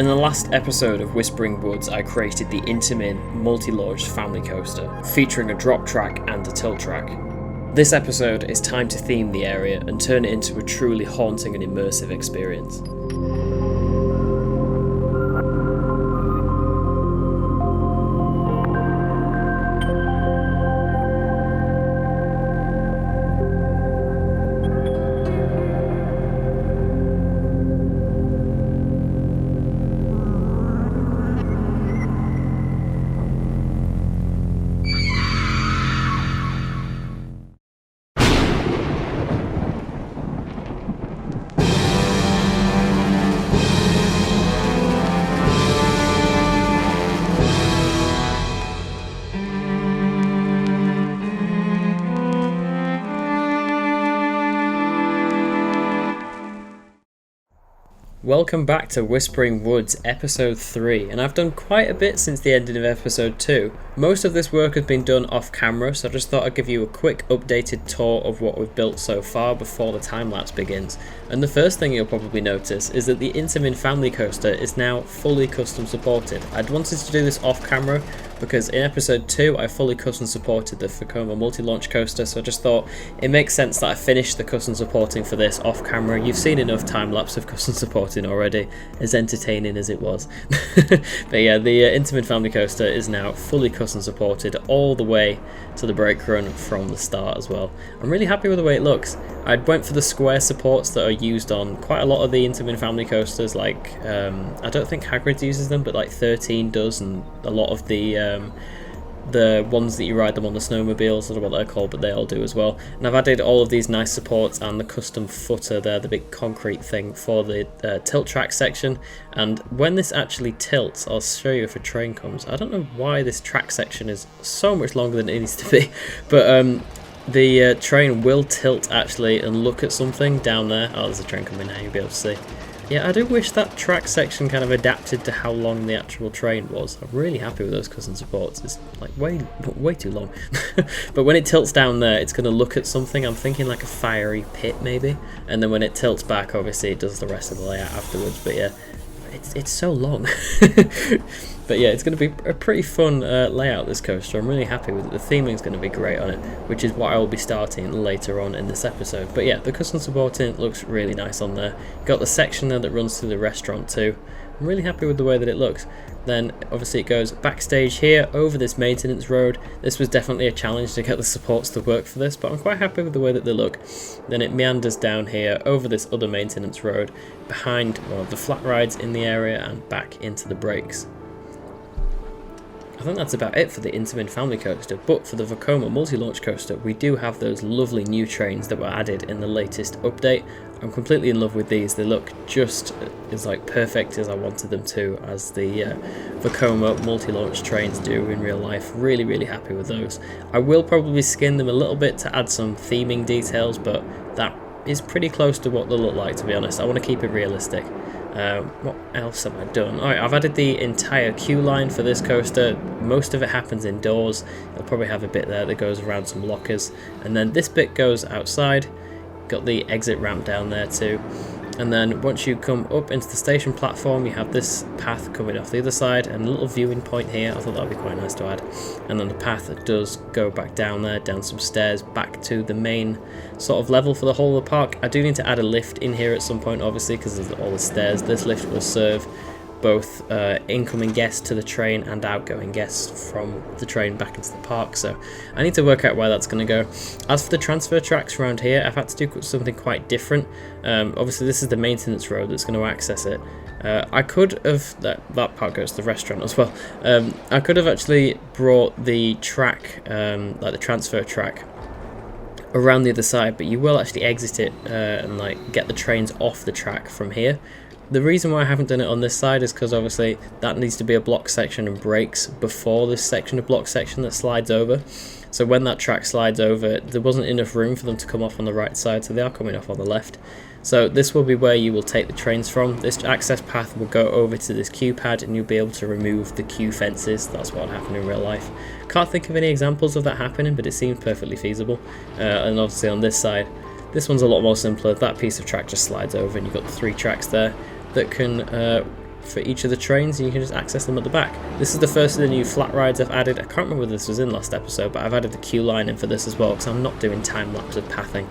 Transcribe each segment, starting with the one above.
In the last episode of Whispering Woods, I created the Intamin multi-launch family coaster, featuring a drop track and a tilt track. This episode is time to theme the area and turn it into a truly haunting and immersive experience. Welcome back to Whispering Woods episode 3, and I've done quite a bit since the ending of episode 2. Most of this work has been done off camera, so I just thought I'd give you a quick updated tour of what we've built so far before the time lapse begins. And the first thing you'll probably notice is that the Intamin family coaster is now fully custom supported. I'd wanted to do this off camera because in episode 2 I fully custom supported the Vekoma multi-launch coaster, so I just thought it makes sense that I finished the custom supporting for this off camera. You've seen enough time lapse of custom supporting already, as entertaining as it was. But yeah, the Intamin family coaster is now fully custom supported all the way to the brake run from the start as well. I'm really happy with the way it looks. I went for the square supports that are used on quite a lot of the Intamin family coasters, like I don't think Hagrid uses them, but like 13 does, and a lot of the ones that you ride them on the snowmobiles, I don't know what they're called, but they all do as well. And I've added all of these nice supports and the custom footer there, the big concrete thing for the tilt track section. And when this actually tilts, I'll show you if a train comes. I don't know why this track section is so much longer than it needs to be, but the train will tilt actually and look at something down there. Oh, there's a train coming now, you'll be able to see. Yeah, I do wish that track section kind of adapted to how long the actual train was. I'm really happy with those custom supports. It's like way too long. But when it tilts down there, it's going to look at something. I'm thinking like a fiery pit maybe. And then when it tilts back, obviously it does the rest of the layout afterwards. But yeah, it's so long. But yeah, it's going to be a pretty fun layout, this coaster. I'm really happy with it. The theming is going to be great on it, which is what I will be starting later on in this episode. But yeah, the custom supporting looks really nice on there. Got the section there that runs through the restaurant too. I'm really happy with the way that it looks. Then obviously it goes backstage here over this maintenance road. This was definitely a challenge to get the supports to work for this, but I'm quite happy with the way that they look. Then it meanders down here over this other maintenance road behind one of the flat rides in the area and back into the brakes. I think that's about it for the Intamin family coaster, but for the Vekoma multi-launch coaster we do have those lovely new trains that were added in the latest update. I'm completely in love with these. They look just as like perfect as I wanted them to, as the Vekoma multi-launch trains do in real life. Really happy with those. I will probably skin them a little bit to add some theming details, but that is pretty close to what they'll look like, to be honest. I want to keep it realistic. What else have I done? Alright, I've added the entire queue line for this coaster. Most of it happens indoors. You'll probably have a bit there that goes around some lockers, and then this bit goes outside. Got the exit ramp down there too. And then once you come up into the station platform, you have this path coming off the other side and a little viewing point here. I thought that would be quite nice to add. And then the path does go back down there, down some stairs, back to the main sort of level for the whole of the park. I do need to add a lift in here at some point, obviously, because there's all the stairs. This lift will serve both incoming guests to the train and outgoing guests from the train back into the park, so I need to work out where that's going to go. As for the transfer tracks around here, I've had to do something quite different. Obviously this is the maintenance road that's going to access it. I could have, that part goes to the restaurant as well. I could have actually brought the track, like the transfer track, around the other side, but you will actually exit it and like get the trains off the track from here. The reason why I haven't done it on this side is because obviously that needs to be a block section and brakes before this section of block section that slides over. So when that track slides over, there wasn't enough room for them to come off on the right side, so they are coming off on the left. So this will be where you will take the trains from. This access path will go over to this queue pad and you'll be able to remove the queue fences. That's what happened in real life. Can't think of any examples of that happening, but it seems perfectly feasible. And obviously on this side, this one's a lot more simpler. That piece of track just slides over and you've got the 3 tracks there that can for each of the trains, and you can just access them at the back. This is the first of the new flat rides I've added. I can't remember whether this was in last episode, but I've added the queue line in for this as well, because I'm not doing time-lapse of pathing.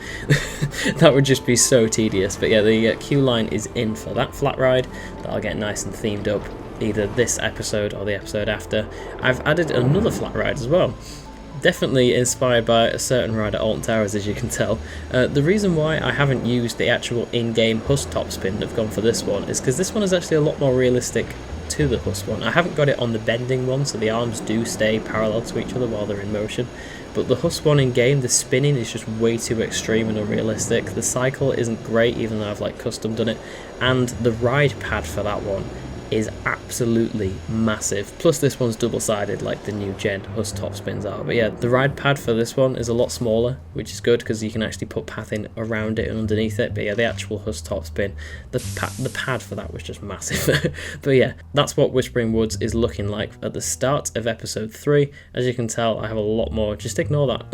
That would just be so tedious. But yeah, the queue line is in for that flat ride. That'll get nice and themed up either this episode or the episode after. I've added another flat ride as well. Definitely inspired by a certain ride at Alton Towers, as you can tell. The reason why I haven't used the actual in-game Huss top spin and have gone for this one is because this one is actually a lot more realistic to the Huss one. I haven't got it on the bending one, so the arms do stay parallel to each other while they're in motion. But the Huss one in game, the spinning is just way too extreme and unrealistic. The cycle isn't great, even though I've like custom done it. And the ride pad for that one is absolutely massive. Plus this one's double-sided like the new gen Huss top spins are. But yeah, the ride pad for this one is a lot smaller, which is good because you can actually put pathing around it and underneath it. But yeah, the actual Huss top spin, the pad for that was just massive. But yeah, that's what Whispering Woods is looking like at the start of episode 3. As you can tell, I have a lot more. Just ignore that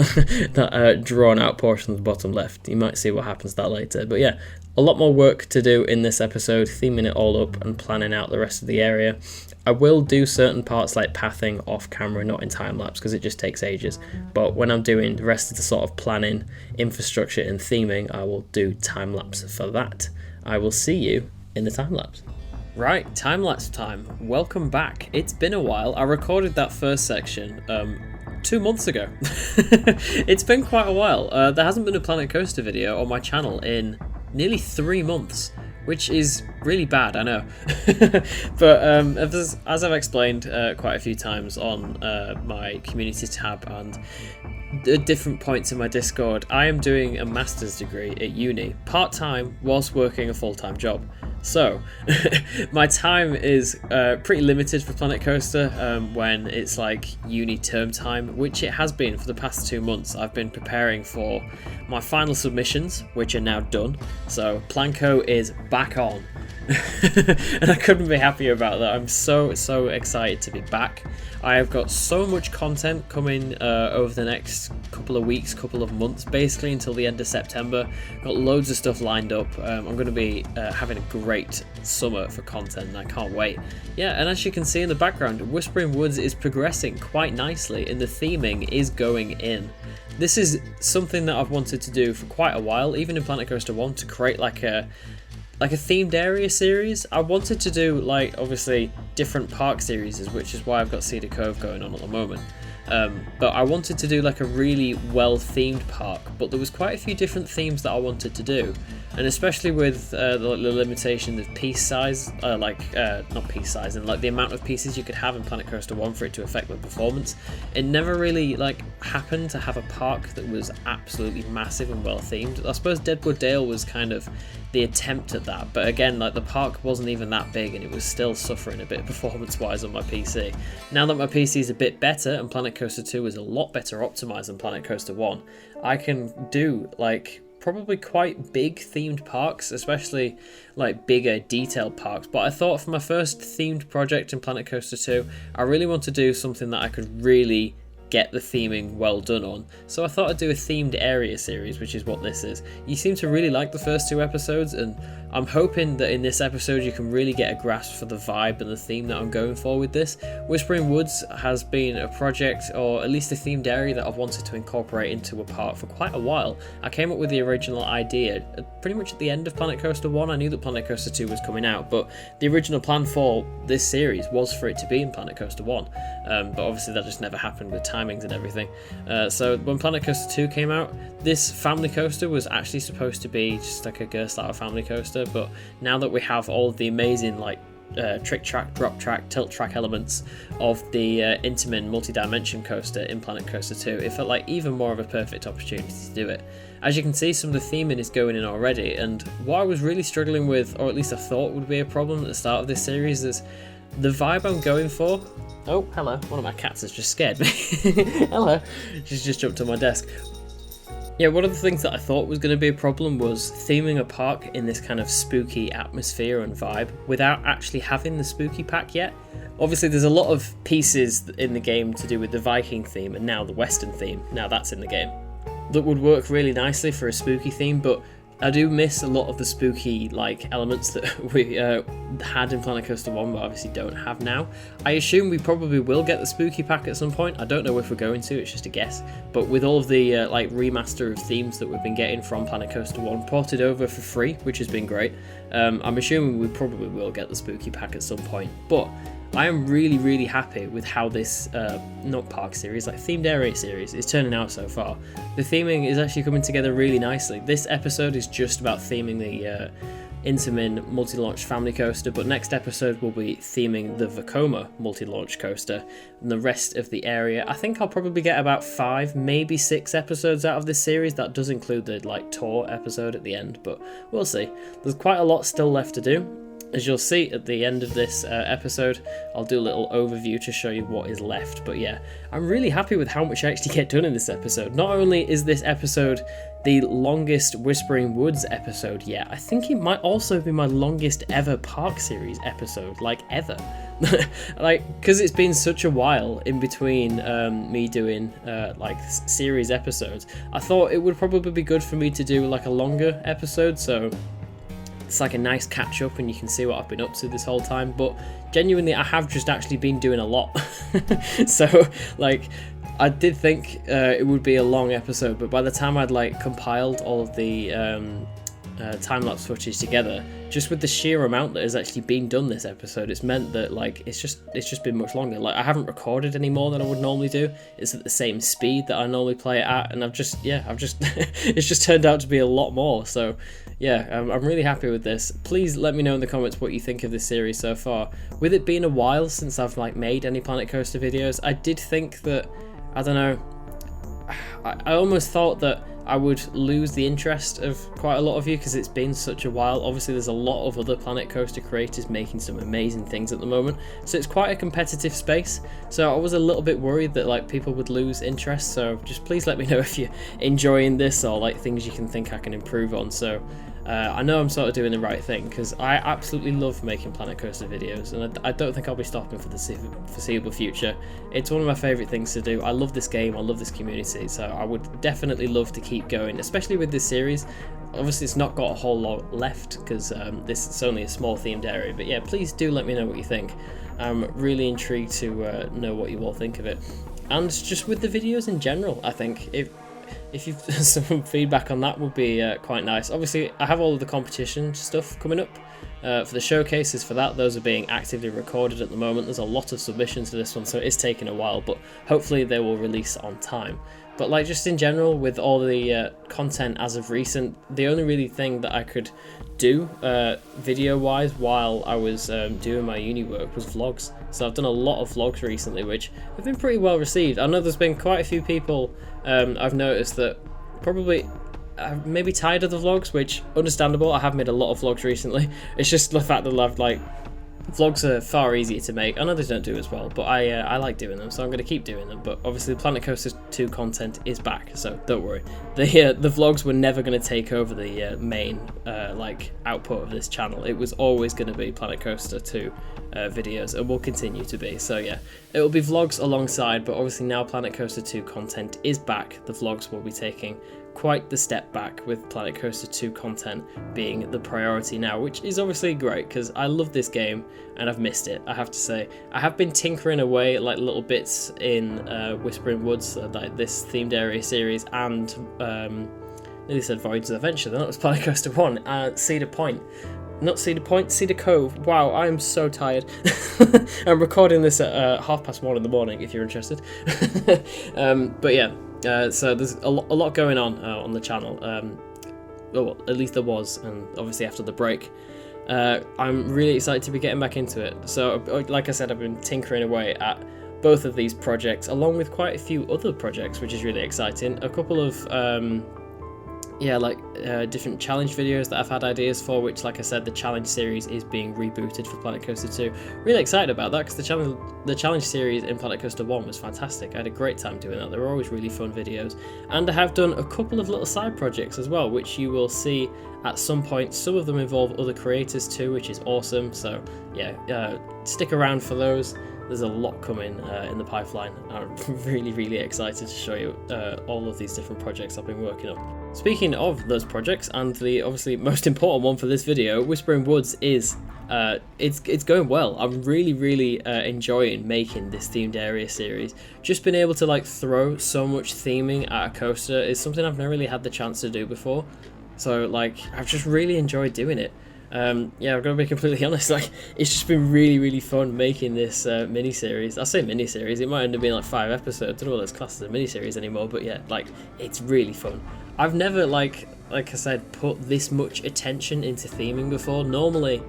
that drawn out portion at the bottom left. You might see what happens to that later. But yeah, a lot more work to do in this episode, theming it all up and planning out the rest of the area. I will do certain parts like pathing off camera, not in time-lapse, because it just takes ages. But when I'm doing the rest of the sort of planning, infrastructure and theming, I will do time-lapse for that. I will see you in the time-lapse. Right, time-lapse time. Welcome back. It's been a while. I recorded that first section 2 months ago. It's been quite a while. There hasn't been a Planet Coaster video on my channel in nearly 3 months, which is really bad, I know. But as I've explained quite a few times on my community tab and at different points in my Discord, I am doing a master's degree at uni, part-time, whilst working a full-time job. So, my time is pretty limited for Planet Coaster when it's like uni term time, which it has been for the past 2 months. I've been preparing for my final submissions, which are now done. So, PlanCo is back on. And I couldn't be happier about that. I'm so excited to be back. I have got so much content coming over the next couple of weeks, couple of months, basically until the end of September. Got loads of stuff lined up. I'm going to be having a great summer for content and I can't wait. Yeah, and as you can see in the background, Whispering Woods is progressing quite nicely and the theming is going in. This is something that I've wanted to do for quite a while, even in Planet Coaster 1, to create like a themed area series. I wanted to do like obviously different park series, which is why I've got Cedar Cove going on at the moment. But I wanted to do like a really well themed park, but there was quite a few different themes that I wanted to do, and especially with the limitation of piece size, not piece size, and like the amount of pieces you could have in Planet Coaster 1 for it to affect the performance, it never really like happened to have a park that was absolutely massive and well themed. I suppose Deadwood Dale was kind of the attempt at that, but again, like the park wasn't even that big and it was still suffering a bit performance wise on my PC. Now that my PC is a bit better and Planet Coaster 2 is a lot better optimized than Planet Coaster 1, I can do like probably quite big themed parks, especially like bigger detailed parks. But I thought for my first themed project in Planet Coaster 2, I really want to do something that I could really get the theming well done on. So I thought I'd do a themed area series, which is what this is. You seem to really like the first 2 episodes, and I'm hoping that in this episode you can really get a grasp for the vibe and the theme that I'm going for with this. Whispering Woods has been a project, or at least a themed area, that I've wanted to incorporate into a park for quite a while. I came up with the original idea pretty much at the end of Planet Coaster 1. I knew that Planet Coaster 2 was coming out, but the original plan for this series was for it to be in Planet Coaster 1. But obviously that just never happened with timings and everything. So when Planet Coaster 2 came out, this family coaster was actually supposed to be just like a Gerstauer family coaster, but now that we have all of the amazing like trick track, drop track, tilt track elements of the Intamin multi-dimension coaster in Planet Coaster 2, it felt like even more of a perfect opportunity to do it. As you can see, some of the theming is going in already, and what I was really struggling with, or at least I thought would be a problem at the start of this series, is the vibe I'm going for. Oh, hello. One of my cats has just scared me. Hello. She's just jumped on my desk. Yeah, one of the things that I thought was going to be a problem was theming a park in this kind of spooky atmosphere and vibe without actually having the spooky pack yet. Obviously, there's a lot of pieces in the game to do with the Viking theme and now the Western theme, now that's in the game, that would work really nicely for a spooky theme, but I do miss a lot of the spooky like elements that we had in Planet Coaster 1, but obviously don't have now. I assume we probably will get the spooky pack at some point. I don't know if we're going to, it's just a guess. But with all of the like remaster of themes that we've been getting from Planet Coaster 1 ported over for free, which has been great, I'm assuming we probably will get the spooky pack at some point. But I am really, really happy with how this, not park series, like themed area series is turning out so far. The theming is actually coming together really nicely. This episode is just about theming the Intamin multi-launch family coaster, but next episode will be theming the Vekoma multi-launch coaster, and the rest of the area. I think I'll probably get about 5, maybe 6 episodes out of this series. That does include the like tour episode at the end, but we'll see. There's quite a lot still left to do. As you'll see at the end of this episode, I'll do a little overview to show you what is left. But yeah, I'm really happy with how much I actually get done in this episode. Not only is this episode the longest Whispering Woods episode yet, I think it might also be my longest ever Park Series episode, like ever. Like, because it's been such a while in between me doing like series episodes, I thought it would probably be good for me to do like a longer episode, so it's like a nice catch up and you can see what I've been up to this whole time. But genuinely, I have just actually been doing a lot. So like, I did think it would be a long episode, but by the time I'd like compiled all of the time-lapse footage together, just with the sheer amount that has actually been done this episode, it's meant that like it's just been much longer. Like, I haven't recorded any more than I would normally do. It's at the same speed that I normally play it at, and I've just it's just turned out to be a lot more. So yeah, I'm really happy with this. Please let me know in the comments what you think of this series so far. With it being a while since I've like made any Planet Coaster videos, I did think that, I don't know, I almost thought that I would lose the interest of quite a lot of you because it's been such a while. Obviously there's a lot of other Planet Coaster creators making some amazing things at the moment, so it's quite a competitive space. So I was a little bit worried that like people would lose interest, so just please let me know if you're enjoying this or like things you can think I can improve on. So I know I'm sort of doing the right thing because I absolutely love making Planet Coaster videos, and I don't think I'll be stopping for the foreseeable future. It's one of my favourite things to do. I love this game, I love this community, so I would definitely love to keep going, especially with this series. Obviously it's not got a whole lot left because this is only a small themed area, but yeah, please do let me know what you think. I'm really intrigued to know what you all think of it. And just with the videos in general, I think if you've some feedback on that would be quite nice. Obviously I have all of the competition stuff coming up for the showcases. For that, those are being actively recorded at the moment. There's a lot of submissions to this one, so it is taking a while, but hopefully they will release on time. But like, just in general, with all the content as of recent, the only really thing that I could do video wise while I was doing my uni work was vlogs. So I've done a lot of vlogs recently, which have been pretty well received. I know there's been quite a few people I've noticed that probably maybe tired of the vlogs, which understandable. I have made a lot of vlogs recently. It's just the fact that I've like, vlogs are far easier to make. I know they don't do as well, but I like doing them, so I'm going to keep doing them. But obviously the Planet Coaster 2 content is back, so don't worry. The vlogs were never going to take over the main like output of this channel. It was always going to be Planet Coaster 2 videos, and will continue to be. So yeah, it will be vlogs alongside, but obviously now Planet Coaster 2 content is back. The vlogs will be taking quite the step back, with Planet Coaster 2 content being the priority now, which is obviously great because I love this game and I've missed it. I have to say, I have been tinkering away at like little bits in Whispering Woods, like this themed area series, and nearly said Voyager's Adventure, then that was Planet Coaster 1, Cedar Point. Not Cedar Point, Cedar Cove. Wow, I am so tired. I'm recording this at 1:30 in the morning, if you're interested. But yeah, so there's a lot going on the channel. Well, at least there was, and obviously after the break. I'm really excited to be getting back into it. So, like I said, I've been tinkering away at both of these projects, along with quite a few other projects, which is really exciting. A couple of different challenge videos that I've had ideas for, which, like I said, the challenge series is being rebooted for Planet Coaster 2. Really excited about that because the challenge series in Planet Coaster 1 was fantastic. I had a great time doing that. They were always really fun videos. And I have done a couple of little side projects as well, which you will see at some point. Some of them involve other creators too, which is awesome. So yeah, stick around for those. There's a lot coming in the pipeline. I'm really excited to show you all of these different projects I've been working on. Speaking of those projects, and the obviously most important one for this video, Whispering Woods is it's going well. I'm really enjoying making this themed area series. Just being able to like throw so much theming at a coaster is something I've never really had the chance to do before. So like I've just really enjoyed doing it. Yeah, I've got to be completely honest, like it's just been really fun making this mini-series. I say mini-series, it might end up being like 5 episodes. I don't know whether it's classed as a mini-series anymore, but yeah, like it's really fun. I've never like I said, put this much attention into theming before. Normally,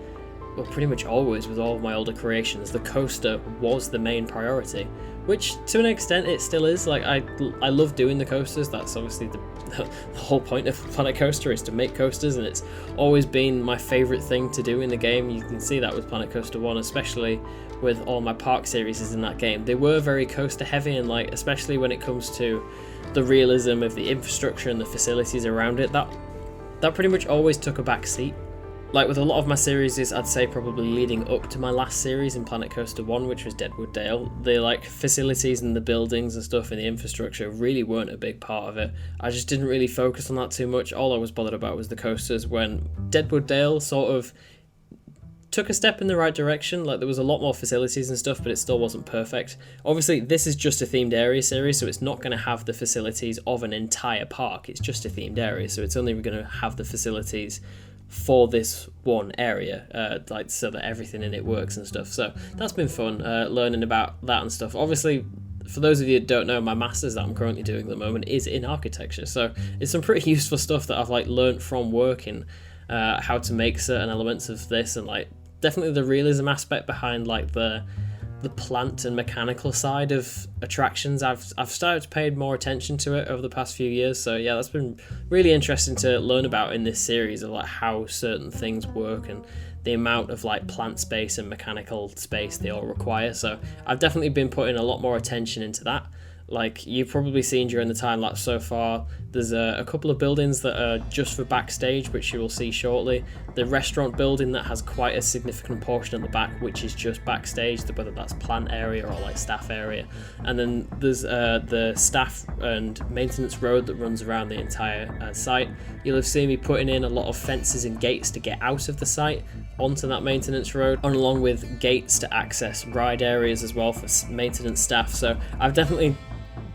well, pretty much always with all of my older creations, the coaster was the main priority, which to an extent it still is. Like I love doing the coasters. That's obviously the whole point of Planet Coaster, is to make coasters, and it's always been my favorite thing to do in the game. You can see that with Planet Coaster 1, especially with all my park series in that game. They were very coaster heavy, and like especially when it comes to the realism of the infrastructure and the facilities around it, that pretty much always took a back seat. Like with a lot of my series, I'd say probably leading up to my last series in Planet Coaster 1, which was Deadwood Dale, the like facilities and the buildings and stuff and the infrastructure really weren't a big part of it. I just didn't really focus on that too much. All I was bothered about was the coasters. When Deadwood Dale sort of took a step in the right direction, like there was a lot more facilities and stuff, but it still wasn't perfect. Obviously this is just a themed area series, so it's not going to have the facilities of an entire park. It's just a themed area, so it's only going to have the facilities for this one area, like so that everything in it works and stuff. So that's been fun, learning about that and stuff. Obviously, for those of you that don't know, my masters that I'm currently doing at the moment is in architecture, so it's some pretty useful stuff that I've like learned from working, how to make certain elements of this, and like definitely the realism aspect behind like the plant and mechanical side of attractions. I've started to pay more attention to it over the past few years, so yeah, that's been really interesting to learn about in this series, of like how certain things work and the amount of like plant space and mechanical space they all require. So I've definitely been putting a lot more attention into that. Like you've probably seen during the time lapse so far, there's a couple of buildings that are just for backstage, which you will see shortly. The restaurant building that has quite a significant portion at the back, which is just backstage, whether that's plant area or like staff area. And then there's the staff and maintenance road that runs around the entire site. You'll have seen me putting in a lot of fences and gates to get out of the site onto that maintenance road, and along with gates to access ride areas as well for maintenance staff. So I've definitely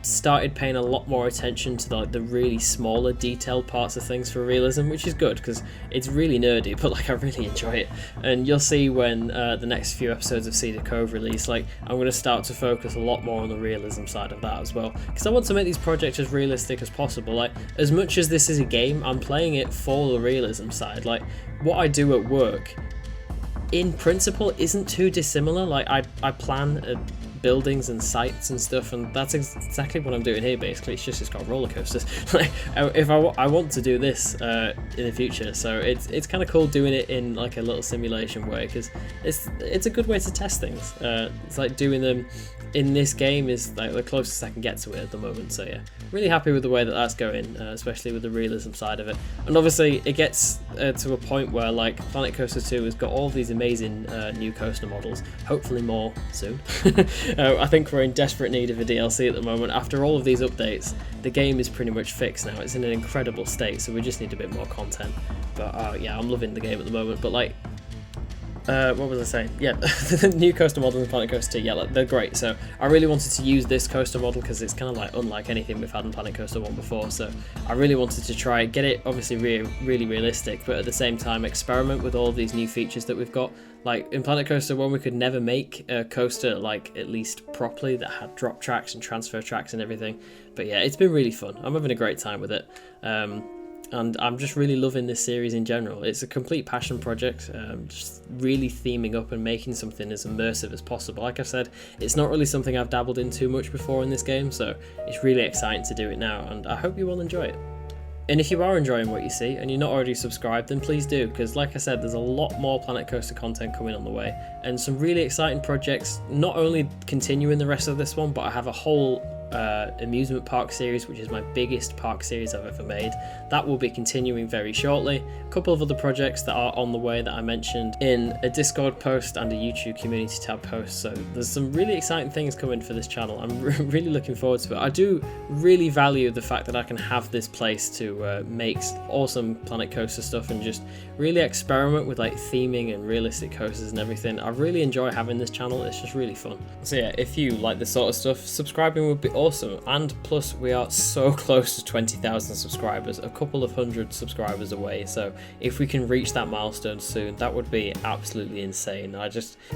started paying a lot more attention to the really smaller detailed parts of things for realism, which is good because it's really nerdy, but like I really enjoy it. And you'll see when the next few episodes of Cedar Cove release, like I'm going to start to focus a lot more on the realism side of that as well, because I want to make these projects as realistic as possible. Like as much as this is a game, I'm playing it for the realism side. Like what I do at work in principle isn't too dissimilar. Like I plan buildings and sites and stuff, and that's exactly what I'm doing here. Basically it's got roller coasters. Like if I want to do this in the future, so it's kind of cool doing it in like a little simulation way, because it's a good way to test things. It's like doing them in this game is like the closest I can get to it at the moment. So yeah, really happy with the way that that's going, especially with the realism side of it. And obviously it gets to a point where like Planet Coaster 2 has got all these amazing new coaster models, hopefully more soon. I think we're in desperate need of a DLC at the moment. After all of these updates, the game is pretty much fixed now. It's in an incredible state, so we just need a bit more content. But yeah, I'm loving the game at the moment. But like, what was I saying? Yeah, the new coaster models in Planet Coaster 2, yeah, like, they're great. So I really wanted to use this coaster model because it's kind of like unlike anything we've had in Planet Coaster 1 before. So I really wanted to try get it obviously really realistic, but at the same time experiment with all these new features that we've got. Like in Planet Coaster 1, we could never make a coaster like at least properly that had drop tracks and transfer tracks and everything. But yeah, it's been really fun. I'm having a great time with it. And I'm just really loving this series in general. It's a complete passion project, just really theming up and making something as immersive as possible. Like I said, it's not really something I've dabbled in too much before in this game, so it's really exciting to do it now, and I hope you will enjoy it. And if you are enjoying what you see and you're not already subscribed, then please do, because like I said, there's a lot more Planet Coaster content coming on the way, and some really exciting projects, not only continuing the rest of this one, but I have a whole amusement park series, which is my biggest park series I've ever made. That will be continuing very shortly. A couple of other projects that are on the way that I mentioned in a Discord post and a YouTube community tab post. So there's some really exciting things coming for this channel. I'm really looking forward to it. I do really value the fact that I can have this place to make awesome Planet Coaster stuff and just really experiment with like theming and realistic coasters and everything. I really enjoy having this channel. It's just really fun. So yeah, if you like this sort of stuff, subscribing would be awesome. And plus, we are so close to 20,000 subscribers, a couple of hundred subscribers away. So if we can reach that milestone soon, that would be absolutely insane.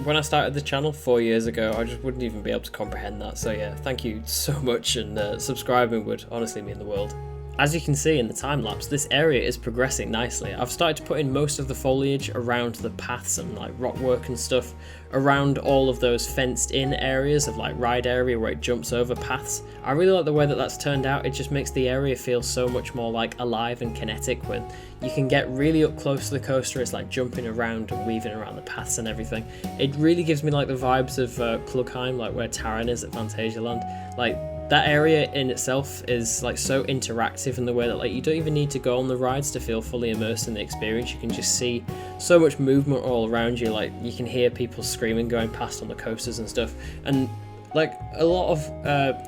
When I started the channel 4 years ago, I just wouldn't even be able to comprehend that. So yeah, thank you so much, and subscribing would honestly mean the world. As you can see in the time lapse, this area is progressing nicely. I've started to put in most of the foliage around the paths and like rock work and stuff, around all of those fenced in areas of like ride area where it jumps over paths. I really like the way that that's turned out. It just makes the area feel so much more like alive and kinetic when you can get really up close to the coaster. It's like jumping around and weaving around the paths and everything. It really gives me like the vibes of Klugheim, like where Taran is at Phantasialand. Like, that area in itself is like so interactive in the way that like you don't even need to go on the rides to feel fully immersed in the experience. You can just see so much movement all around you. Like, you can hear people screaming going past on the coasters and stuff, and like a lot of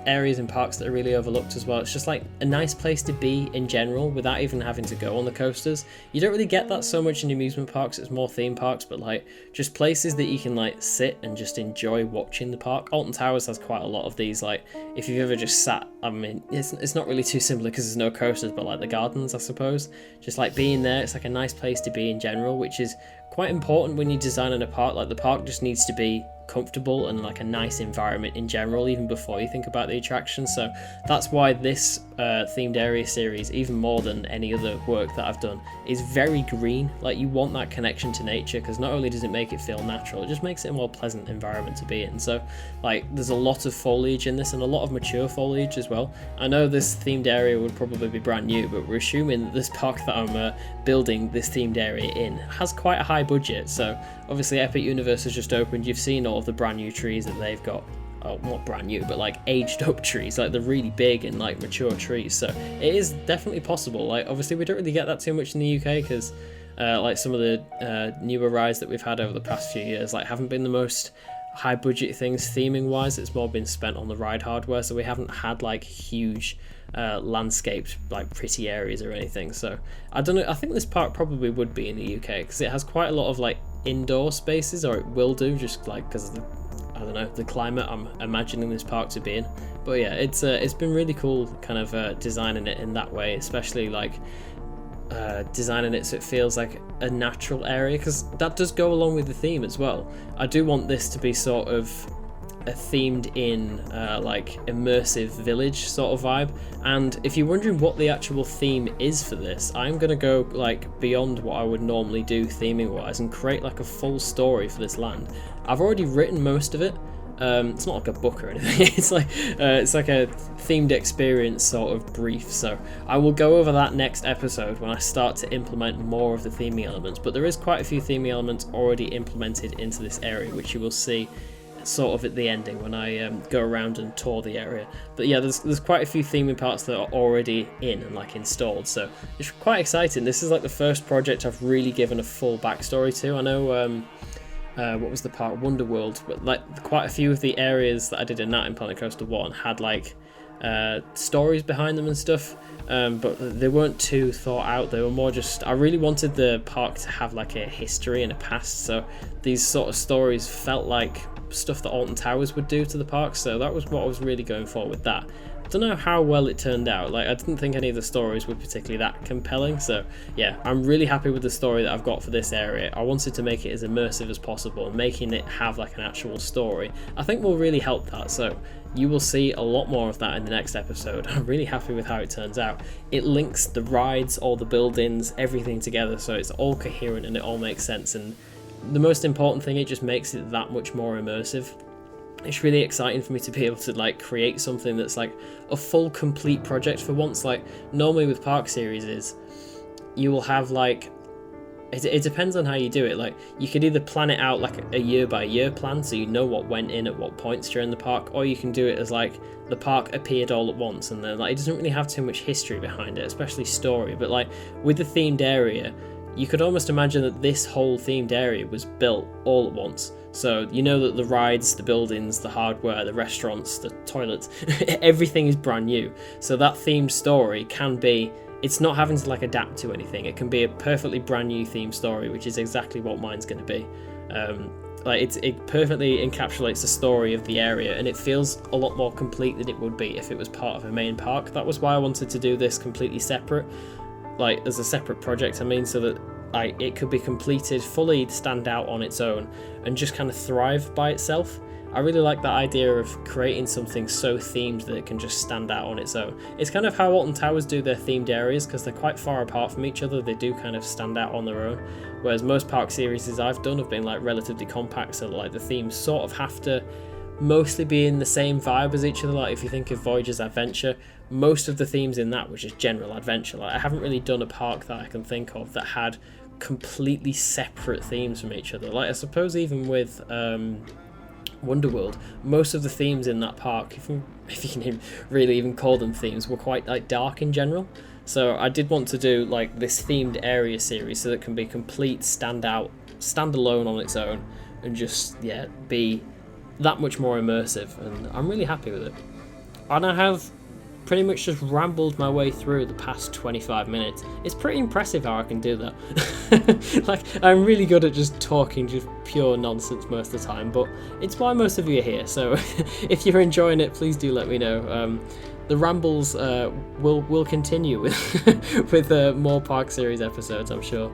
areas in parks that are really overlooked as well. It's just like a nice place to be in general without even having to go on the coasters. You don't really get that so much in amusement parks. It's more theme parks, but like just places that you can like sit and just enjoy watching the park. Alton Towers has quite a lot of these. Like, if you've ever just sat, I mean, it's not really too similar because there's no coasters, but like the gardens, I suppose, just like being there, it's like a nice place to be in general, which is quite important when you're designing a park. Like, the park just needs to be comfortable and like a nice environment in general, even before you think about the attraction. So that's why this themed area series, even more than any other work that I've done, is very green. Like, you want that connection to nature, because not only does it make it feel natural, it just makes it a more pleasant environment to be in. So like, there's a lot of foliage in this and a lot of mature foliage as well. I know this themed area would probably be brand new, but we're assuming that this park that I'm building this themed area in has quite a high budget. So obviously Epic Universe has just opened. You've seen all of the brand new trees that they've got. Oh, not brand new, but like aged up trees, like the really big and like mature trees. So it is definitely possible. Like, obviously we don't really get that too much in the UK because like some of the newer rides that we've had over the past few years like haven't been the most high budget things theming wise. It's more been spent on the ride hardware, so we haven't had like huge landscaped like pretty areas or anything. So I don't know, I think this park probably would be in the UK because it has quite a lot of like indoor spaces, or it will do, just like because of the, I don't know, the climate I'm imagining this park to be in. But yeah, it's been really cool kind of designing it in that way, especially like designing it so it feels like a natural area, because that does go along with the theme as well. I do want this to be sort of a themed in like immersive village sort of vibe. And if you're wondering what the actual theme is for this, I'm gonna go like beyond what I would normally do theming wise and create like a full story for this land. I've already written most of it. It's not like a book or anything. It's like a themed experience sort of brief. So I will go over that next episode when I start to implement more of the theming elements. But there is quite a few theming elements already implemented into this area, which you will see sort of at the ending when I go around and tour the area. But yeah, there's quite a few theming parts that are already in and like installed, so it's quite exciting. This is like the first project I've really given a full backstory to. I know what was the park, Wonderworld, but like quite a few of the areas that I did in Planet Coaster 1 had like stories behind them and stuff, but they weren't too thought out. They were more just, I really wanted the park to have like a history and a past, so these sort of stories felt like stuff that Alton Towers would do to the park, so that was what I was really going for with that. I don't know how well it turned out. Like, I didn't think any of the stories were particularly that compelling, so yeah, I'm really happy with the story that I've got for this area. I wanted to make it as immersive as possible, and making it have like an actual story I think will really help that, so you will see a lot more of that in the next episode. I'm really happy with how it turns out. It links the rides, all the buildings, everything together, so it's all coherent and it all makes sense, and the most important thing, it just makes it that much more immersive. It's really exciting for me to be able to like create something that's like a full complete project for once. Like, normally with park series is you will have like it depends on how you do it. Like, you could either plan it out like a year by year plan, so you know what went in at what points during the park, or you can do it as like the park appeared all at once, and then like it doesn't really have too much history behind it, especially story. But like with the themed area, you could almost imagine that this whole themed area was built all at once. So you know that the rides, the buildings, the hardware, the restaurants, the toilets, everything is brand new. So that themed story can be, it's not having to like adapt to anything. It can be a perfectly brand new themed story, which is exactly what mine's going to be. Like it perfectly encapsulates the story of the area, and it feels a lot more complete than it would be if it was part of a main park. That was why I wanted to do this completely separate, like as a separate project. I mean, so that it could be completed, fully stand out on its own, and just kind of thrive by itself. I really like that idea of creating something so themed that it can just stand out on its own. It's kind of how Alton Towers do their themed areas, because they're quite far apart from each other. They do kind of stand out on their own, whereas most park series I've done have been like relatively compact, so like the themes sort of have to mostly be in the same vibe as each other. Like if you think of Voyager's Adventure, most of the themes in that was just general adventure. Like I haven't really done a park that I can think of that had completely separate themes from each other. Like I suppose even with Wonderworld, most of the themes in that park, if you can really even call them themes, were quite like dark in general. So I did want to do like this themed area series so that it can be complete standalone on its own, and just be that much more immersive, and I'm really happy with it. And I have pretty much just rambled my way through the past 25 minutes. It's pretty impressive how I can do that. Like, I'm really good at just talking just pure nonsense most of the time, but it's why most of you are here. So if you're enjoying it, please do let me know. The rambles will continue with more Park Series episodes, I'm sure.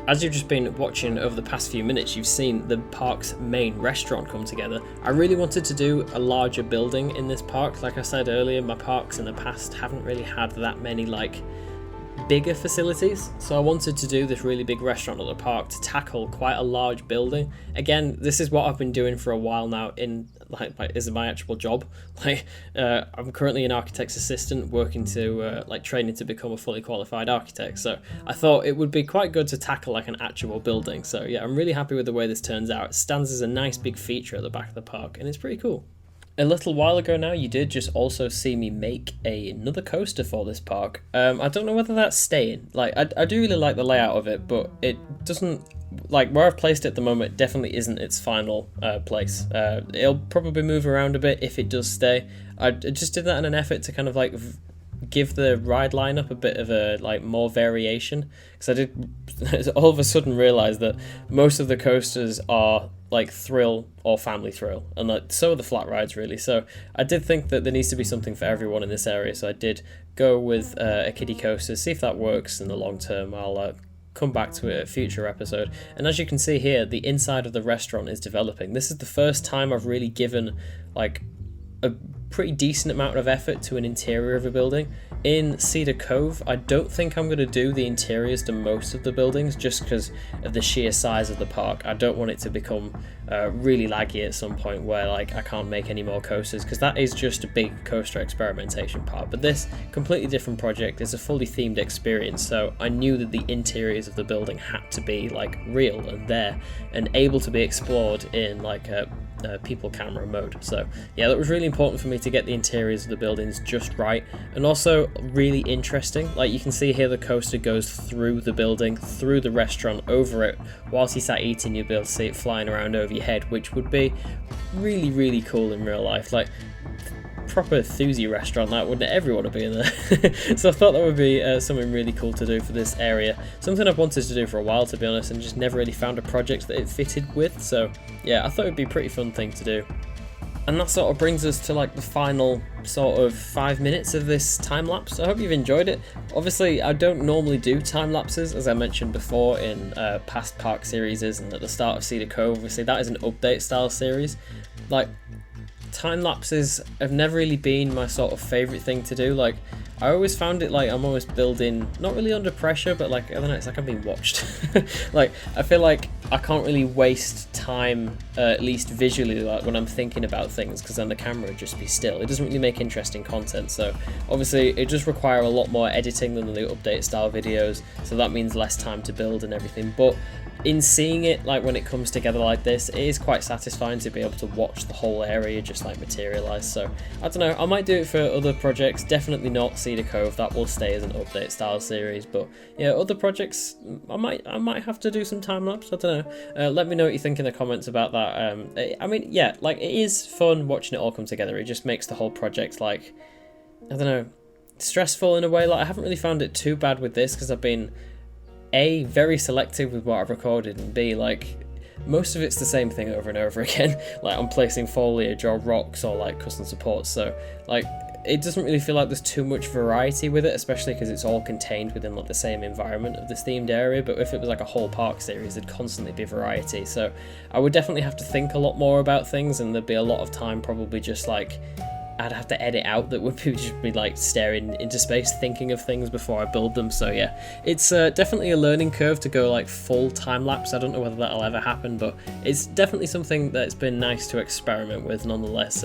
As you've just been watching over the past few minutes, you've seen the park's main restaurant come together. I really wanted to do a larger building in this park. Like I said earlier, my parks in the past haven't really had that many like bigger facilities, so I wanted to do this really big restaurant at the park to tackle quite a large building. Again, this is what I've been doing for a while now in is my actual job. Like I'm currently an architect's assistant working to training to become a fully qualified architect, so I thought it would be quite good to tackle like an actual building. So yeah, I'm really happy with the way this turns out. It stands as a nice big feature at the back of the park, and it's pretty cool. A little while ago now, you did just also see me make another coaster for this park. I don't know whether that's staying. Like, I do really like the layout of it, but it doesn't, like, where I've placed it at the moment definitely isn't its final place. It'll probably move around a bit if it does stay. I just did that in an effort to kind of, like, give the ride lineup a bit of a more variation, because I did all of a sudden realize that most of the coasters are like thrill or family thrill, and so are the flat rides really. So I did think that there needs to be something for everyone in this area, so I did go with a kiddie coaster, see if that works in the long term. I'll come back to it at a future episode. And as you can see here, the inside of the restaurant is developing. This is the first time I've really given like a pretty decent amount of effort to an interior of a building. In Cedar Cove, I don't think I'm going to do the interiors to most of the buildings, just because of the sheer size of the park. I don't want it to become really laggy at some point where I can't make any more coasters, because that is just a big coaster experimentation part. But this completely different project is a fully themed experience, so I knew that the interiors of the building had to be real and there and able to be explored in a people camera mode. So yeah, that was really important for me to get the interiors of the buildings just right, and also really interesting. Like you can see here, the coaster goes through the building, through the restaurant, over it. Whilst you sat eating, you'll be able to see it flying around over your head, which would be really, really cool in real life. Like proper Thuzy restaurant, that wouldn't everyone be in there? So I thought that would be something really cool to do for this area. Something I've wanted to do for a while, to be honest, and just never really found a project that it fitted with. So yeah, I thought it'd be a pretty fun thing to do. And that sort of brings us to the final sort of 5 minutes of this time lapse. I hope you've enjoyed it. Obviously, I don't normally do time lapses, as I mentioned before in past park series and at the start of Cedar Cove. Obviously, that is an update style series. Time lapses have never really been my sort of favourite thing to do. I always found it like I'm always building, not really under pressure, but like, I don't know, it's like I'm being watched. Like, I feel like I can't really waste time, at least visually, like when I'm thinking about things, because then the camera would just be still. It doesn't really make interesting content, so obviously it does require a lot more editing than the update style videos, so that means less time to build and everything. But in seeing it, like when it comes together like this, it is quite satisfying to be able to watch the whole area just like materialize. So I don't know, I might do it for other projects, definitely not Cedar Cove, that will stay as an update style series, but yeah, other projects I might have to do some time lapse. I don't know. Let me know what you think in the comments about that. I mean, yeah, like it is fun watching it all come together. It just makes the whole project, like, I don't know, stressful in a way. Like, I haven't really found it too bad with this because I've been A, very selective with what I've recorded, and B, like, most of it's the same thing over and over again. Like, I'm placing foliage or rocks or like custom supports, so like it doesn't really feel like there's too much variety with it, especially because it's all contained within like the same environment of this themed area. But if it was like a whole park series, there'd constantly be variety, so I would definitely have to think a lot more about things, and there'd be a lot of time probably just like I'd have to edit out that would just be like staring into space thinking of things before I build them. So yeah, it's definitely a learning curve to go like full time lapse. I don't know whether that'll ever happen, but it's definitely something that's been nice to experiment with nonetheless.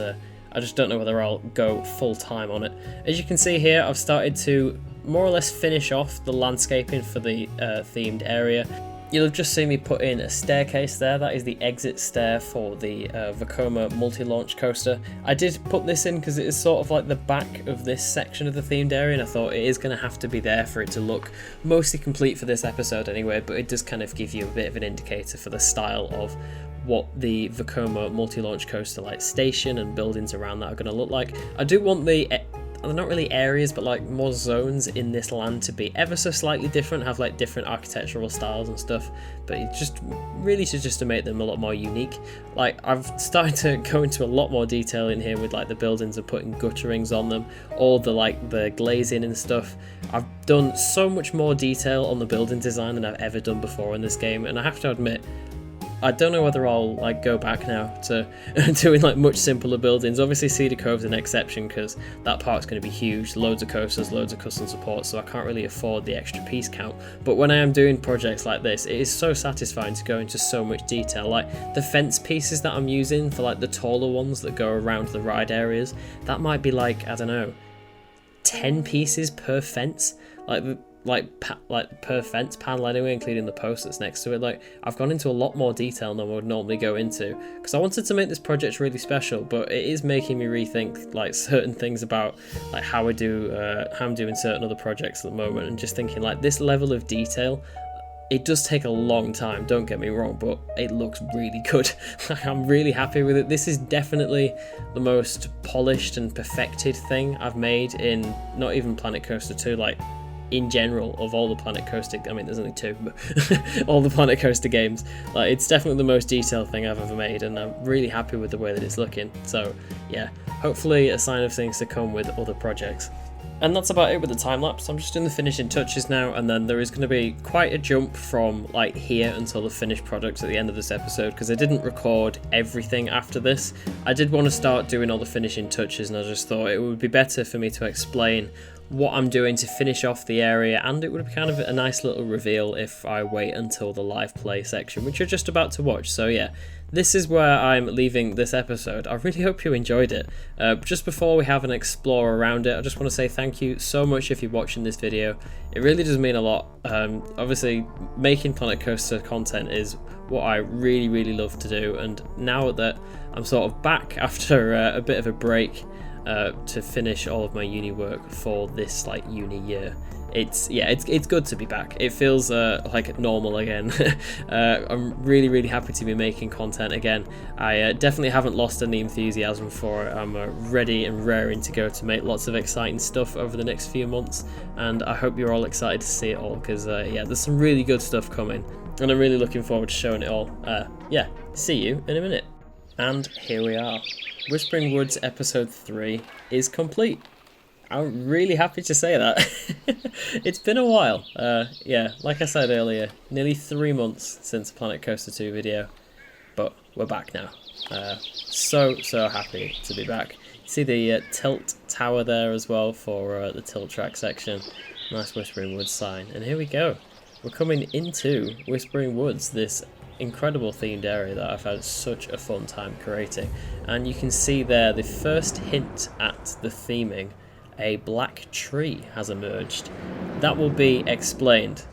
I just don't know whether I'll go full time on it. As you can see here, I've started to more or less finish off the landscaping for the themed area. You'll have just seen me put in a staircase there. That is the exit stair for the Vekoma multi-launch coaster. I did put this in because it is sort of like the back of this section of the themed area, and I thought it is going to have to be there for it to look mostly complete for this episode anyway, but it does kind of give you a bit of an indicator for the style of what the Vekoma multi-launch coaster like station and buildings around that are going to look like. I do want the they're not really areas, but like more zones in this land to be ever so slightly different, have like different architectural styles and stuff, but it just really to make them a lot more unique. Like, I've started to go into a lot more detail in here with like the buildings and putting gutterings on them, all the like the glazing and stuff. I've done so much more detail on the building design than I've ever done before in this game, and I have to admit, I don't know whether I'll like go back now to doing like much simpler buildings. Obviously Cedar Cove's an exception because that park's going to be huge, loads of coasters, loads of custom supports, so I can't really afford the extra piece count. But when I am doing projects like this, it is so satisfying to go into so much detail. Like the fence pieces that I'm using for like the taller ones that go around the ride areas, that might be like, I don't know, 10 pieces per fence. Like per fence panel anyway, including the post that's next to it. Like, I've gone into a lot more detail than I would normally go into because I wanted to make this project really special, but it is making me rethink like certain things about like how I'm doing certain other projects at the moment, and just thinking like this level of detail, it does take a long time, don't get me wrong, but it looks really good. I'm really happy with it. This is definitely the most polished and perfected thing I've made in not even Planet Coaster 2, like in general of all the Planet Coaster, I mean there's only two, but all the Planet Coaster games, like it's definitely the most detailed thing I've ever made, and I'm really happy with the way that it's looking. So yeah, hopefully a sign of things to come with other projects. And that's about it with the time lapse. I'm just doing the finishing touches now, and then there is going to be quite a jump from like here until the finished product at the end of this episode, because I didn't record everything after this. I did want to start doing all the finishing touches, and I just thought it would be better for me to explain what I'm doing to finish off the area, and it would be kind of a nice little reveal if I wait until the live play section, which you're just about to watch. So yeah, this is where I'm leaving this episode. I really hope you enjoyed it. Just before we have an explore around it, I just want to say thank you so much if you're watching this video. It really does mean a lot. Obviously, making Planet Coaster content is what I really love to do, and now that I'm sort of back after a bit of a break to finish all of my uni work for this like uni year, it's good to be back. It feels like normal again. I'm really happy to be making content again. I definitely haven't lost any enthusiasm for it. I'm ready and raring to go to make lots of exciting stuff over the next few months, and I hope you're all excited to see it all, because yeah, there's some really good stuff coming, and I'm really looking forward to showing it all. Yeah, see you in a minute. And here we are. Whispering Woods episode 3 is complete. I'm really happy to say that. It's been a while. Yeah, like I said earlier, nearly 3 months since Planet Coaster 2 video, but we're back now. So happy to be back. See the tilt tower there as well for the tilt track section. Nice Whispering Woods sign. And here we go. We're coming into Whispering Woods, this incredible themed area that I've had such a fun time creating. And you can see there the first hint at the theming. A black tree has emerged. That will be explained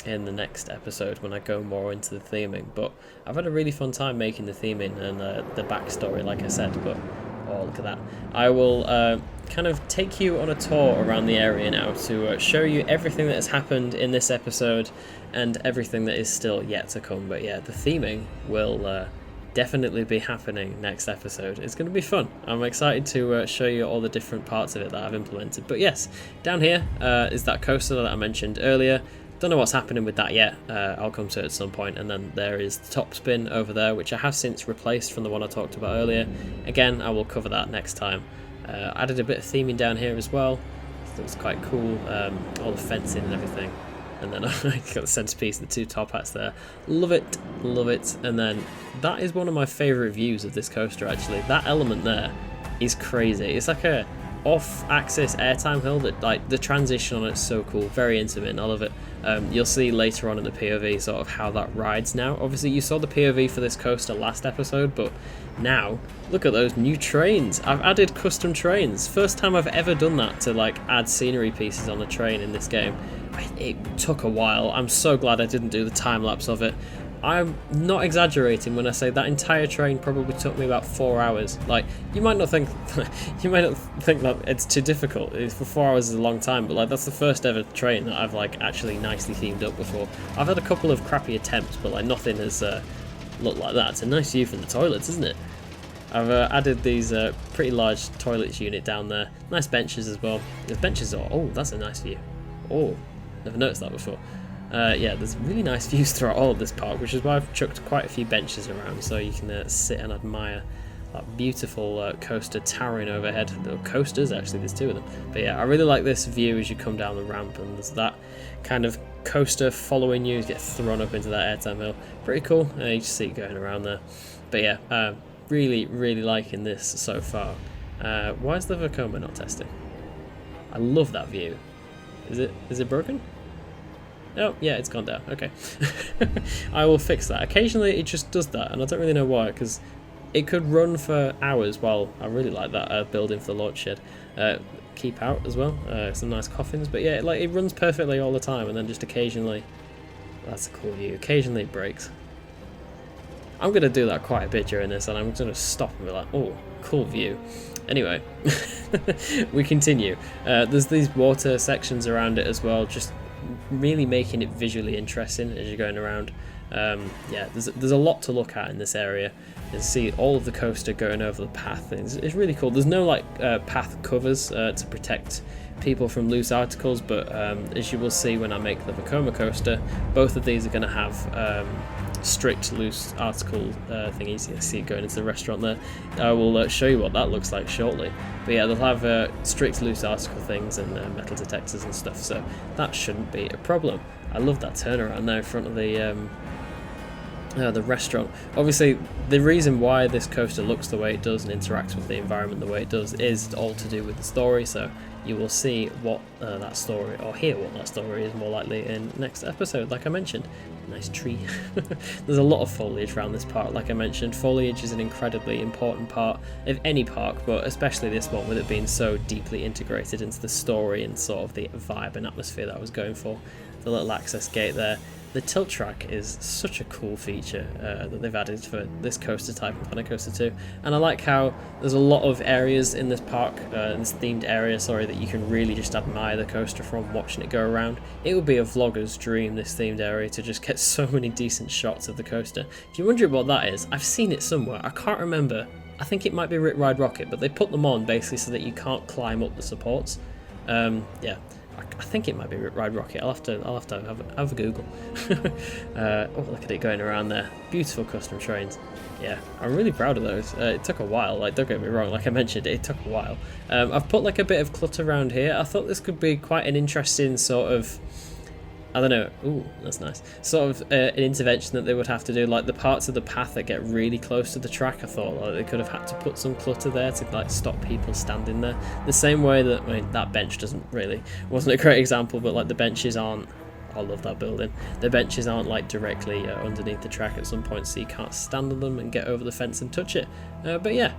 in the next episode when I go more into the theming. But I've had a really fun time making the theming and the backstory, like I said. But oh, look at that! I will kind of take you on a tour around the area now to show you everything that has happened in this episode and everything that is still yet to come. But yeah, the theming will definitely be happening next episode. It's going to be fun. I'm excited to show you all the different parts of it that I've implemented. But yes, down here is that coaster that I mentioned earlier. Don't know what's happening with that yet. I'll come to it at some point. And then there is the top spin over there, which I have since replaced from the one I talked about earlier. Again, I will cover that next time. Added a bit of theming down here as well. So it was quite cool. All the fencing and everything. And then I got the centerpiece, the two top hats there. Love it, love it. And then that is one of my favourite views of this coaster, actually. That element there is crazy. It's like a off-axis airtime hill that, like, the transition on it's so cool, very intimate, and I love it. You'll see later on in the POV sort of how that rides now. Obviously, you saw the POV for this coaster last episode, but now look at those new trains. I've added custom trains. First time I've ever done that, to like add scenery pieces on a train in this game. It took a while. I'm so glad I didn't do the time lapse of it. I'm not exaggerating when I say that entire train probably took me about 4 hours. Like, you might not think that it's too difficult. For 4 hours is a long time, but like that's the first ever train that I've like actually nicely themed up before. I've had a couple of crappy attempts, but like nothing has looked like that. It's a nice view from the toilets, isn't it? I've added these pretty large toilets unit down there. Nice benches as well. The benches are, oh, that's a nice view. Oh, never noticed that before. Yeah, there's really nice views throughout all of this park, which is why I've chucked quite a few benches around so you can sit and admire that beautiful coaster towering overhead. The coasters, actually, there's two of them. But yeah, I really like this view as you come down the ramp, and there's that kind of coaster following you, get thrown up into that airtime hill. Pretty cool. You just see it going around there. But yeah, really, really liking this so far. Why is the Vekoma not testing? I love that view. Is it broken? Oh, yeah, it's gone down. Okay. I will fix that. Occasionally it just does that, and I don't really know why, because it could run for hours while I really like that building for the launch shed. Keep out as well. Some nice coffins, but yeah, like it runs perfectly all the time, and then just occasionally, that's a cool view, occasionally it breaks. I'm going to do that quite a bit during this, and I'm going to stop and be like, oh, cool view. Anyway, we continue. There's these water sections around it as well, just really making it visually interesting as you're going around. Yeah, there's a lot to look at in this area. You see all of the coaster going over the path. It's really cool. There's no like path covers to protect people from loose articles, but as you will see when I make the Vekoma coaster, both of these are going to have strict loose article thingies. You see it going into the restaurant there. I will show you what that looks like shortly. But yeah, they'll have strict loose article things and metal detectors and stuff, so that shouldn't be a problem. I love that turnaround there in front of the restaurant. Obviously, the reason why this coaster looks the way it does and interacts with the environment the way it does is all to do with the story, so you will see what that story, or hear what that story is more likely in next episode, like I mentioned. Nice tree. There's a lot of foliage around this park, like I mentioned. Foliage is an incredibly important part of any park, but especially this one, with it being so deeply integrated into the story and sort of the vibe and atmosphere that I was going for. The little access gate there. The tilt track is such a cool feature that they've added for this coaster type and PlanCo 2, and I like how there's a lot of areas in this park, in this themed area, sorry, that you can really just admire the coaster from watching it go around. It would be a vlogger's dream, this themed area, to just get so many decent shots of the coaster. If you're wondering what that is, I've seen it somewhere, I can't remember. I think it might be Ride Rocket, but they put them on basically so that you can't climb up the supports. Yeah. I think it might be Ride Rocket. I'll have to have a Google. Oh, look at it going around there. Beautiful custom trains. Yeah, I'm really proud of those. It took a while. Like, don't get me wrong. Like I mentioned, it took a while. I've put like a bit of clutter around here. I thought this could be quite an interesting sort of I don't know. Ooh, that's nice. Sort of an intervention that they would have to do, like the parts of the path that get really close to the track. I thought like they could have had to put some clutter there to like stop people standing there. The same way that, I mean, that bench wasn't a great example, but like the benches aren't. I love that building. The benches aren't like directly underneath the track at some point, so you can't stand on them and get over the fence and touch it. But yeah.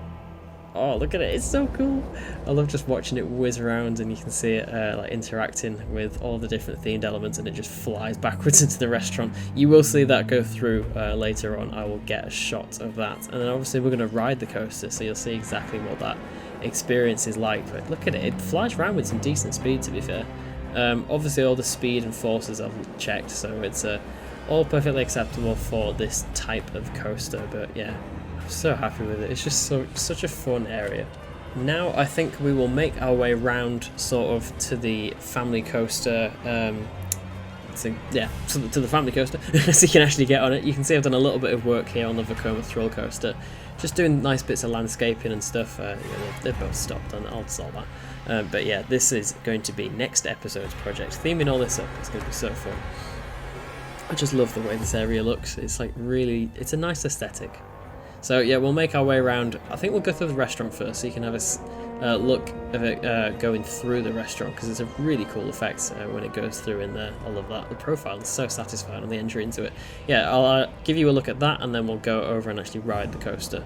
Oh, look at it, it's so cool. I love just watching it whiz around, and you can see it like interacting with all the different themed elements, and it just flies backwards into the restaurant. You will see that go through later on. I will get a shot of that. And then obviously we're going to ride the coaster, so you'll see exactly what that experience is like. But look at it, it flies around with some decent speed, to be fair. Obviously all the speed and forces I've checked, so it's all perfectly acceptable for this type of coaster. But yeah, I'm so happy with it. It's just such a fun area. Now I think we will make our way round sort of to the family coaster. To the family coaster, so you can actually get on it. You can see I've done a little bit of work here on the Vekoma thrill coaster, just doing nice bits of landscaping and stuff. They've both stopped, and I'll solve that. But yeah, this is going to be next episode's project. Theming all this up, it's going to be so fun. I just love the way this area looks. It's like really, it's a nice aesthetic. So yeah, we'll make our way around. I think we'll go through the restaurant first, so you can have a look of it going through the restaurant, because it's a really cool effect when it goes through in there. I love that. The profile is so satisfying on the entry into it. Yeah, I'll give you a look at that, and then we'll go over and actually ride the coaster.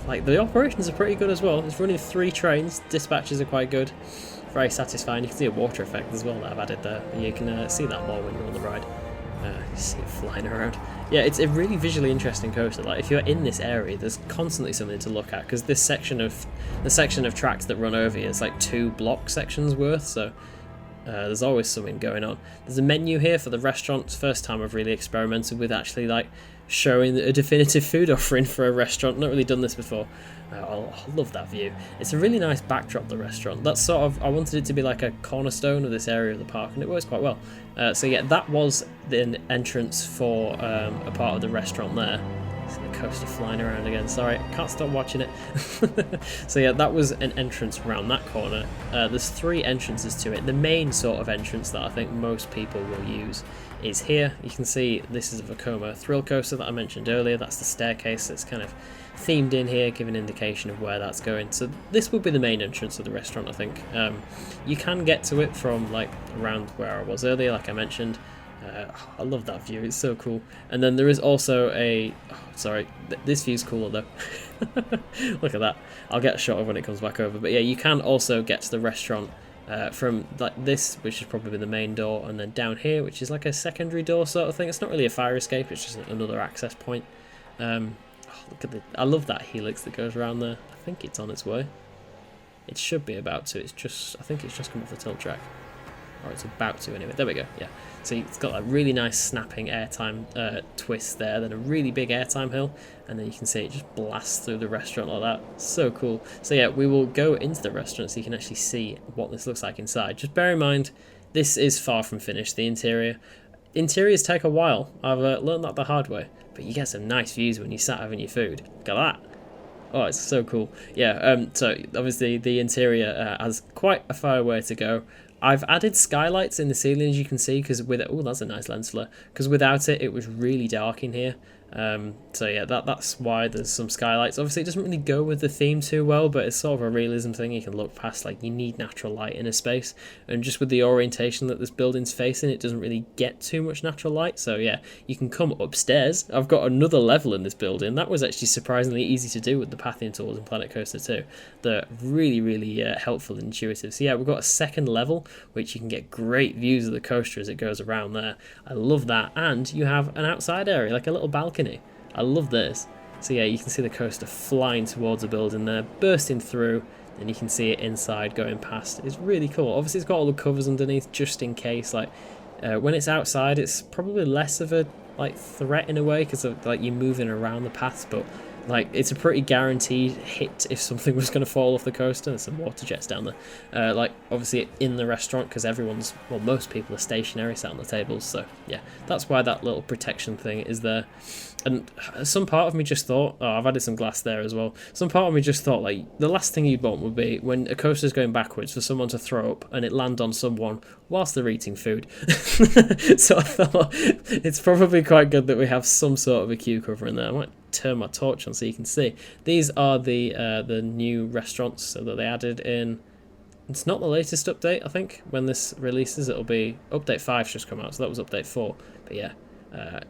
Like the operations are pretty good as well. It's running 3 trains. Dispatches are quite good. Very satisfying. You can see a water effect as well that I've added there. You can see that more when you're on the ride. You see it flying around. Yeah, it's a really visually interesting coaster. Like if you're in this area, there's constantly something to look at, because this section of tracks that run over here is like 2 block sections worth. So there's always something going on. There's a menu here for the restaurant. It's the first time I've really experimented with actually like showing a definitive food offering for a restaurant. Not really done this before. I love that view. It's a really nice backdrop, the restaurant. That's sort of, I wanted it to be like a cornerstone of this area of the park, and it works quite well. So yeah, that was the entrance for a part of the restaurant there. See the coaster flying around again. Sorry, I can't stop watching it. So yeah, that was an entrance around that corner. There's 3 entrances to it. The main sort of entrance that I think most people will use is here. You can see this is a Vekoma thrill coaster that I mentioned earlier. That's the staircase that's kind of themed in here, giving an indication of where that's going. So this will be the main entrance of the restaurant, I think. You can get to it from like around where I was earlier, like I mentioned. I love that view, it's so cool. And then there is also this view's cooler though. Look at that. I'll get a shot of when it comes back over. But yeah, you can also get to the restaurant from like this, which is probably the main door, and then down here, which is like a secondary door sort of thing. It's not really a fire escape, it's just another access point. Look at I love that helix that goes around there. I think it's on its way. It should be about to. I think it's just come off the tilt track. Or it's about to anyway. There we go, yeah. So it's got that really nice snapping airtime twist there, then a really big airtime hill, and then you can see it just blasts through the restaurant like that. So cool. So yeah, we will go into the restaurant so you can actually see what this looks like inside. Just bear in mind, this is far from finished, the interior. Interiors take a while. I've learned that the hard way, but you get some nice views when you sat having your food. Look at that. Oh, it's so cool. Yeah, so obviously the interior has quite a far way to go. I've added skylights in the ceiling, as you can see, because with it, oh, that's a nice lens flare. Because without it, it was really dark in here. So yeah, that's why there's some skylights. Obviously, it doesn't really go with the theme too well, but it's sort of a realism thing. You can look past, like, you need natural light in a space, and just with the orientation that this building's facing, it doesn't really get too much natural light. So yeah, you can come upstairs. I've got another level in this building. That was actually surprisingly easy to do with the pathing tools in Planet Coaster 2. They're really, really helpful and intuitive. So yeah, we've got a second level, which you can get great views of the coaster as it goes around there. I love that. And you have an outside area, like a little balcony. I love this. So yeah, you can see the coaster flying towards the building there, bursting through, and you can see it inside going past. It's really cool. Obviously it's got all the covers underneath just in case. Like when it's outside, it's probably less of a like threat in a way, because like you're moving around the paths, but Like, it's a pretty guaranteed hit if something was going to fall off the coaster. There's some water jets down there. Like, obviously in the restaurant, because most people are stationary, sat on the tables. So, yeah, that's why that little protection thing is there. And some part of me just thought, I've added some glass there as well. Some part of me just thought, like, the last thing you'd want would be when a coaster's going backwards for someone to throw up and it land on someone whilst they're eating food. So I thought it's probably quite good that we have some sort of a queue cover in there. I might turn my torch on so you can see. These are the new restaurants that they added in. It's not the latest update, I think. When this releases, it'll be update 5's just come out, so that was update 4. But yeah.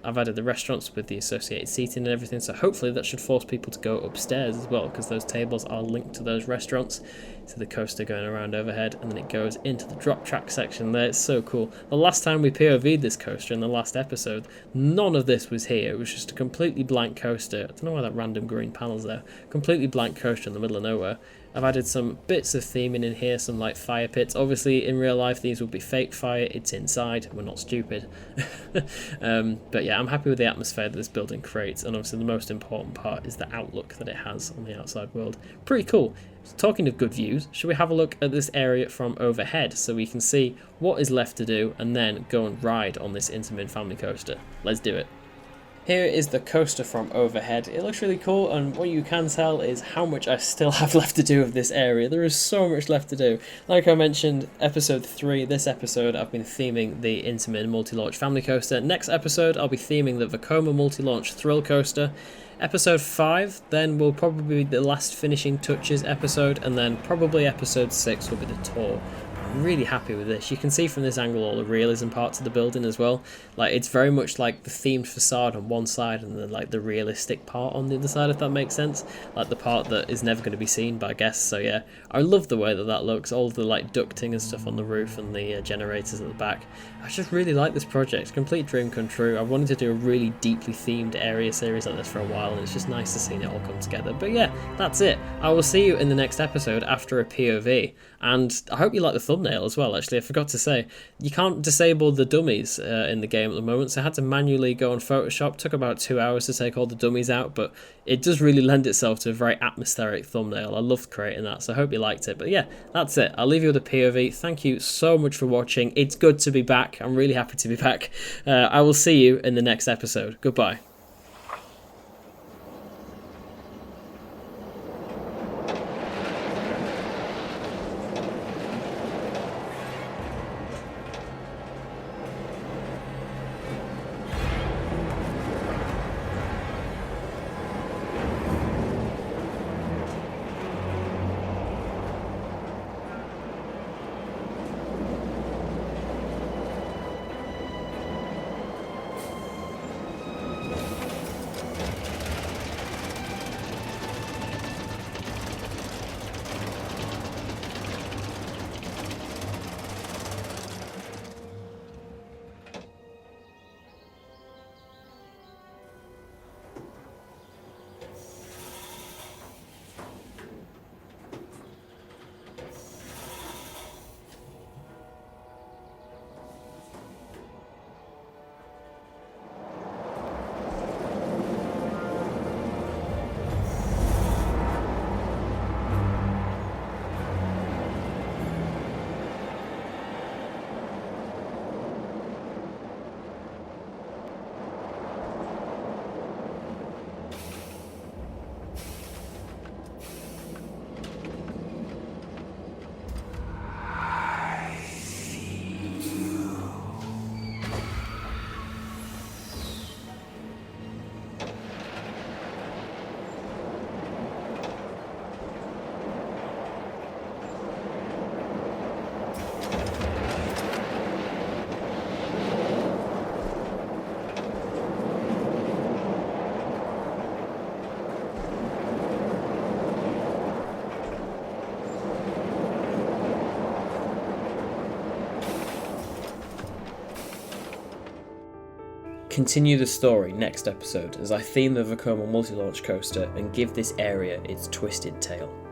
I've added the restaurants with the associated seating and everything, so hopefully that should force people to go upstairs as well, because those tables are linked to those restaurants. So the coaster going around overhead, and then it goes into the drop track section there. It's so cool. The last time we POV'd this coaster in the last episode, none of this was here. It was just a completely blank coaster. I don't know why that random green panel's there. Completely blank coaster in the middle of nowhere. I've added some bits of theming in here, some like fire pits. Obviously, in real life, these will be fake fire. It's inside. We're not stupid. But yeah, I'm happy with the atmosphere that this building creates. And obviously, the most important part is the outlook that it has on the outside world. Pretty cool. So talking of good views, should we have a look at this area from overhead so we can see what is left to do and then go and ride on this Intamin family coaster? Let's do it. Here is the coaster from overhead. It looks really cool, and what you can tell is how much I still have left to do of this area. There is so much left to do. Like I mentioned, episode 3, this episode I've been theming the Intamin multi-launch family coaster. Next episode I'll be theming the Vekoma multi-launch thrill coaster. Episode 5 then will probably be the last finishing touches episode, and then probably episode 6 will be the tour. I'm really happy with this. You can see from this angle all the realism parts of the building as well. Like, it's very much like the themed facade on one side and then like the realistic part on the other side, if that makes sense. Like the part that is never going to be seen by guests. So yeah, I love the way that that looks. All the like ducting and stuff on the roof and the generators at the back. I just really like this project. Complete dream come true. I wanted to do a really deeply themed area series like this for a while, and it's just nice to see it all come together. But yeah, that's it. I will see you in the next episode after a POV. And I hope you like the thumbnail as well, actually. I forgot to say, you can't disable the dummies in the game at the moment, so I had to manually go on Photoshop. It took about 2 hours to take all the dummies out, but it does really lend itself to a very atmospheric thumbnail. I loved creating that, so I hope you liked it. But yeah, that's it. I'll leave you with a POV. Thank you so much for watching. It's good to be back. I'm really happy to be back. I will see you in the next episode. Goodbye. Continue the story next episode as I theme the Vekoma multi-launch coaster and give this area its twisted tale.